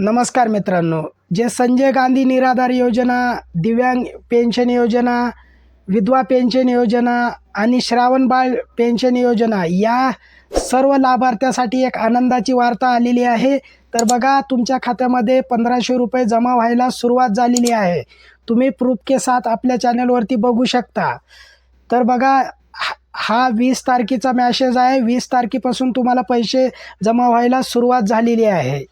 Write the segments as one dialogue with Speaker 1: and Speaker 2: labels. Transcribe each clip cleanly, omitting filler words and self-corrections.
Speaker 1: नमस्कार मित्रांनो, जे संजय गांधी निराधार योजना, दिव्यांग पेन्शन योजना, विधवा पेन्शन योजना आणि श्रावणबाळ पेन्शन योजना या सर्व लाभार्थ्यासाठी एक आनंदाची वार्ता आलेली आहे। तर बघा, तुमच्या खात्यामध्ये 1500 रुपये जमा व्हायला सुरुवात झालेली आहे। तुम्ही प्रूफ के साथ आपल्या चॅनलवरती बघू शकता। तर बघा, हा 20 तारखेचा मॅसेज आहे। 20 तारखेपासून तुम्हाला पैसे जमा व्हायला सुरुवात झालेली आहे।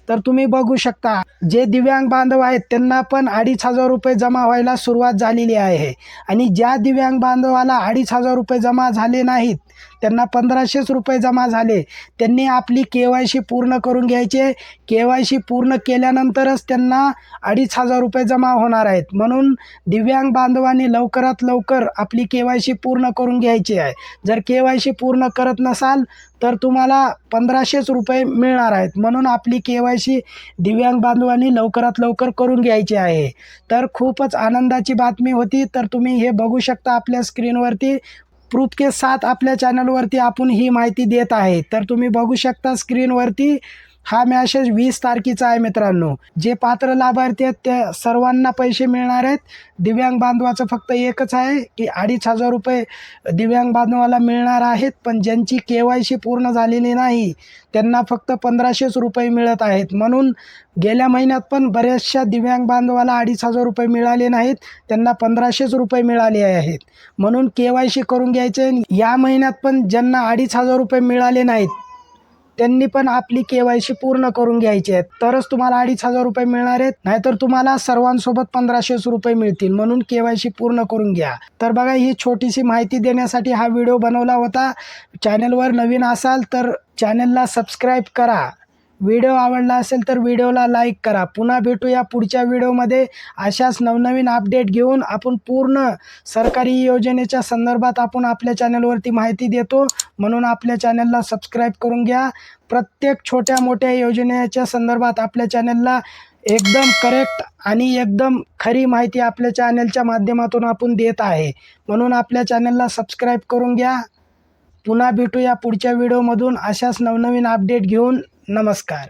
Speaker 1: तर तुम्ही बघू शकता, जे दिव्यांग बांधव आहेत त्यांना पण 2500 रुपये जमा व्हायला सुरुवात झालेली आहे। आणि ज्या दिव्यांग बांधवाला 2500 रुपये जमा झाले नाहीत, त्यांना 1500 रुपये जमा झाले, त्यांनी आपली KYC पूर्ण करून घ्यायचे। KYC पूर्ण केल्यानंतरच त्यांना 2500 रुपये जमा होणार आहेत। म्हणून दिव्यांग बांधवांनी लवकरात लवकर आपली KYC पूर्ण करून घ्यायची आहे। जर KYC पूर्ण करत नसाल तर तुम्हाला 1500 रुपये मिळणार आहेत। म्हणून आपली KYC दिव्यांग बांधवांनी लवकरात लवकर करून घ्यायची आहे। तर खूपच आनंदाची बातमी होती। तर तुम्ही हे बघू शकता आपल्या स्क्रीनवरती, प्रूफ के साथ आपल्या चॅनलवरती आपण ही माहिती देत आहे। तर तुम्ही बघू शकता स्क्रीनवरती, हा मॅसेज 20 तारखेचा आहे मित्रांनो। जे पात्र लाभार्थी आहेत त्या सर्वांना पैसे मिळणार आहेत। दिव्यांग बांधवाचं फक्त एकच आहे की 2500 रुपये दिव्यांग बांधवाला मिळणार आहेत, पण ज्यांची KYC पूर्ण झालेली नाही त्यांना फक्त 1500 रुपये मिळत आहेत। म्हणून गेल्या महिन्यात पण बऱ्याचशा दिव्यांग बांधवाला 2500 रुपये मिळाले नाहीत, त्यांना 1500 रुपये मिळाले आहेत। म्हणून KYC करून घ्यायचे। या महिन्यात पण ज्यांना 2500 रुपये मिळाले नाहीत त्यांनी पण आपली KYC पूर्ण करून घ्यायची आहे, तरच तुम्हाला 2500 रुपये मिळणार आहेत। नाहीतर तुम्हाला सर्वांसोबत 1500 रुपये मिळतील। म्हणून KYC पूर्ण करून घ्या। तर बघा, ही छोटीशी माहिती देण्यासाठी हा व्हिडिओ बनवला होता। चॅनलवर नवीन असाल तर चॅनलला सबस्क्राईब करा। व्हिडिओ आवडला असेल तर व्हिडिओला लाईक करा। पुन्हा भेटूया पुढच्या व्हिडिओमध्ये अशाच नवनवीन अपडेट घेऊन। आपण पूर्ण सरकारी योजनेच्या संदर्भात आपण आपल्या चॅनलवरती माहिती देतो, म्हणून आपल्या चॅनलला सबस्क्राईब करून घ्या। प्रत्येक छोट्या मोठ्या योजनेच्या संदर्भात आपल्या चॅनलला एकदम करेक्ट आणि एकदम खरी माहिती आपल्या चॅनलच्या माध्यमातून आपण देत आहे। म्हणून आपल्या चॅनलला सबस्क्राईब करून घ्या। पुन्हा भेटूया पुढच्या व्हिडिओमधून अशाच नवनवीन अपडेट घेऊन। नमस्कार।